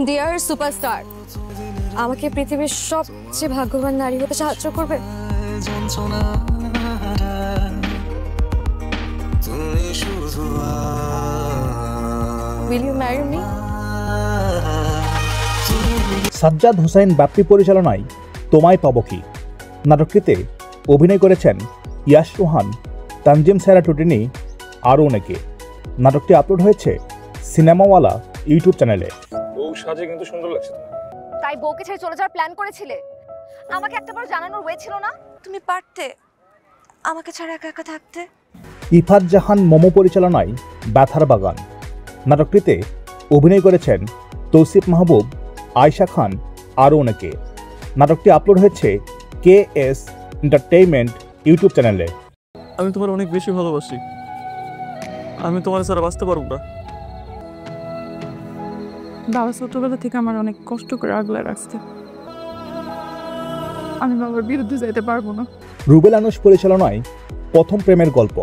Deer superstar, আমাকে পৃথিবীর সবচেয়ে ভাগ্যবান নারী হতে সাহায্য করবে। Will you marry me? Sajjad Hossain Bappi পরিচালনায় তোমায় পাবো কি নাটকটিতে অভিনয় করেছেন ইয়াশ রোহান, তানজিম সায়রা টুটিনি আরও অনেকে। নাটকটি আপলোড হয়েছে সিনেমাওয়ালা ইউটিউব চ্যানেলে। বউ সাজে কিন্তু সুন্দর লাগছে। তাই বউকে ছেড়ে চলে যাওয়ার প্ল্যান করেছিলে? আমাকে একটাবার জানানোর ওয়ে ছিল না? তুমি পারতে আমাকে ছাড়া একা একা থাকতে। ইফাত জাহান মোমো পরিচালনায় ব্যথার বাগান নাটকটিতে অভিনয় করেছেন তৌসিফ মাহবুব, আয়শা খান আরও অনেকে। নাটকটি আপলোড হয়েছে KS এন্টারটেইনমেন্ট ইউটিউব চ্যানেলে। আমি তোমার অনেক বেশি ভালোবাসি, আমি তোমার ছাড়া বাঁচতে পারবো না। বাবা ছোটবেলা থেকে আমার অনেক কষ্ট করে আগলে রাখছে, আমি বাবার বিরুদ্ধে যাইতে পারবো না। রুবেল আনুশ পরিচালনায় প্রথম প্রেমের গল্প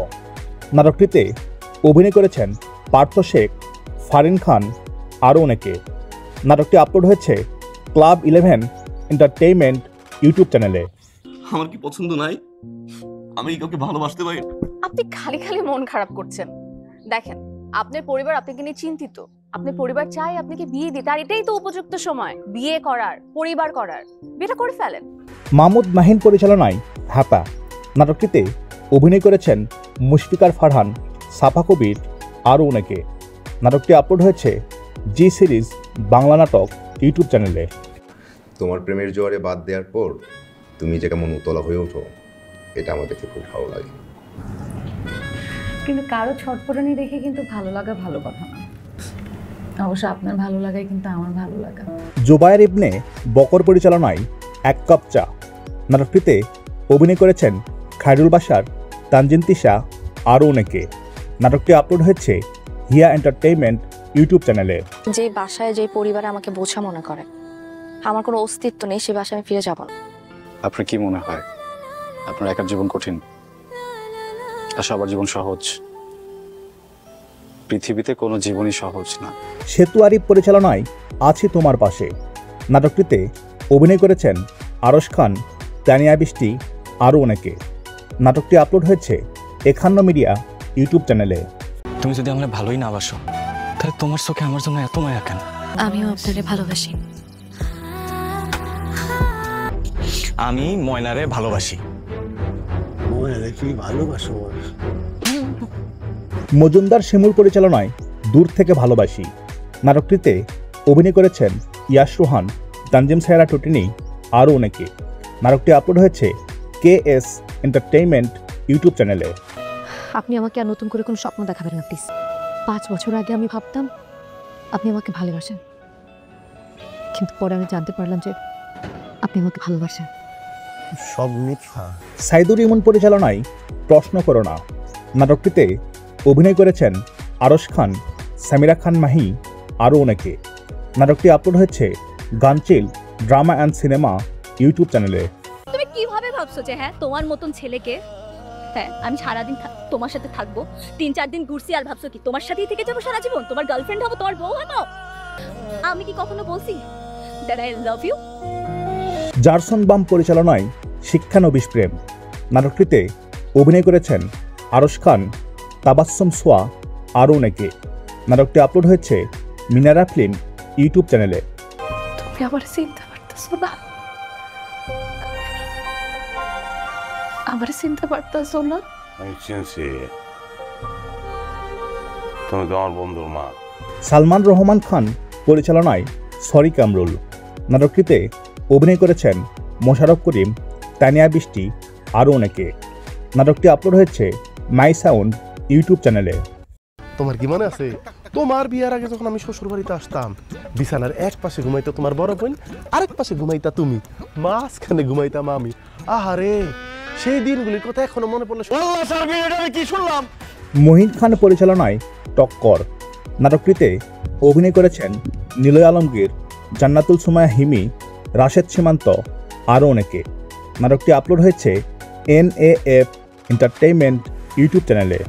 নাটকটিতে অভিনয় করেছেন পার্থ শেখ, ফারিন খান আরও অনেকে। নাটকটি আপলোড হয়েছে ক্লাব 11 এন্টারটেইনমেন্ট ইউটিউব চ্যানেলে। আমার কি পছন্দ নাই? আমি কি কাউকে ভালোবাসতে পারি? আপনি খালি খালি মন খারাপ করছেন। দেখেন, আপনার পরিবার আপনাকে নিয়ে চিন্তিত। আপনার পরিবার চাই আপনাকে বিয়ে দিতে, আর এটাই তো উপযুক্ত সময় বিয়ে করার, পরিবার করার। বিয়েটা করে ফেলেন। মাহমুদ মাহিন পরিচালনায় হাপা নাটকটিতে অভিনয় করেছেন মুশফিকার ফারহান, সাফা কবির আরও অনেকে। নাটকটি আপলোড হয়েছে জি সিরিজ বাংলা নাটক ইউটিউব চ্যানেলে। তোমার প্রেমের জোয়ারে বাদ দেওয়ার পর তুমি যে কেমন উতলা হয়ে ওঠো, এটা আমার দেখে খুব ভালো লাগে। কিন্তু কারো ছটফটানি দেখে কিন্তু ভালো লাগা ভালো কথা না। অবশ্য আপনার ভালো লাগাই কিন্তু আমার ভালো লাগা। জুবায়ের ইবনে বকর পরিচালনায় এক কাপ চা নাটকটিতে অভিনয় করেছেন খায়রুল বাশার, তানজিন তিশা আরও অনেকে। নাটকটি আপলোড হয়েছে হিয়া এন্টারটেইনমেন্ট ইউটিউব চ্যানেলে। যে বাসায় যে পরিবারে আমাকে বোঝা মনে করে, আমার কোনো অস্তিত্ব নেই, সে বাসায় আমি ফিরে যাব না। আপনার কি মনে হয় আপনার একার জীবন কঠিন আর সবার জীবন সহজ? পৃথিবীতে কোনো জীবনই সহজ না। সেতু আরিফ পরিচালনায় আছি তোমার পাশে নাটকটিতে অভিনয় করেছেন আরশ খান, তানিয়া বৃষ্টি আরও অনেকে। নাটকটি আপলোড হয়েছে 51 মিডিয়া ইউটিউব চ্যানেলে। তুমি যদি আমাকে ভালোই না বাসো, তাহলে তোমার চোখে আমার জন্য এত মায়া কেন? আমিও আপনাকে ভালোবাসি। আমি ময়নারে ভালোবাসি। মজুমদার শিমুল পরিচালনায় দূর থেকে ভালোবাসি নাটকটিতে অভিনয় করেছেন ইয়াশ রোহান, তানজিম সায়রা টুটিনি আরও অনেকে। নাটকটি আপলোড হয়েছে KS এন্টারটেইনমেন্ট ইউটিউব চ্যানেলে। আপনি আমাকে আর নতুন করে কোনো স্বপ্ন দেখাবেন না প্লিজ। 5 বছর আগে আমি ভাবতাম আপনি আমাকে ভালোবাসেন, কিন্তু পরে আমি জানতে পারলাম যে আপনি আমাকে ভালোবাসেন। সব মিথ্যা। সাইদুর ইমন পরিচালনায় প্রশ্ন করো না নাটকটিতে অভিনয় করেছেন আরশ খান, সামিরা খান মাহি আরও অনেকে। নাটকটি আপলোড হয়েছে Gangchil drama and cinema YouTube চ্যানেলে। তুমি কিভাবে ভাবছো যে হ্যাঁ তোমার মতন ছেলেকে, হ্যাঁ আমি সারাদিন তোমার সাথে থাকবো, 3-4 দিন ঘুরছি আর ভাবছো কি তোমার সাথেই থেকে যাবো সারা জীবন, তোমার গার্লফ্রেন্ড হবো, তোমার বউ হবো? আমি কি কখনো বলছি দ্যাট আই লাভ ইউ? জারসন বাম পরিচালনায় শিক্ষানবিশ প্রেম নাটকটিতে অভিনয় করেছেন আরশ খান, তাবাসসুম সোয়া আরও অনেকে। নাটকটি আপলোড হয়েছে মিনারা ফিল্ম ইউটিউব চ্যানেলে। তুমি আমার চিনতে পারতেছো না? আমার চিনতে পারতেছো না? আমি চিনছি, তুমি তো আমার বন্ধুর মা। সালমান রহমান খান পরিচালনায় সরি কামরুল নাটকটিতে অভিনয় করেছেন মোশাররফ করিম, তানিয়া বৃষ্টি আরও অনেকে। নাটকটি আপলোড হয়েছে মাই সাউন্ড ইউটিউব চ্যানেলে। তোমার কি মনে আছে তোমার বিয়ার আগে যখন আমি শ্বশুর বাড়িতে আসতাম, বিছানার এক পাশে ঘুমাইতা তোমার বড় বোন, আরেক পাশে ঘুমাইতা তুমি, মাঝখানে ঘুমাইতাম আমি। আহারে, সেই দিনগুলির কথা এখনো মনে পড়লে কি শুনলাম। মহিন খান পরিচালনায় টক্কর নাটকটিতে অভিনয় করেছেন নিলয় আলমগীর, জান্নাতুল সুমায়া হিমি, রাশেদ সীমান্ত আরও অনেকে। নাটকটি আপলোড হয়েছে NAF এন্টারটেইনমেন্ট ইউটিউব চ্যানেলে।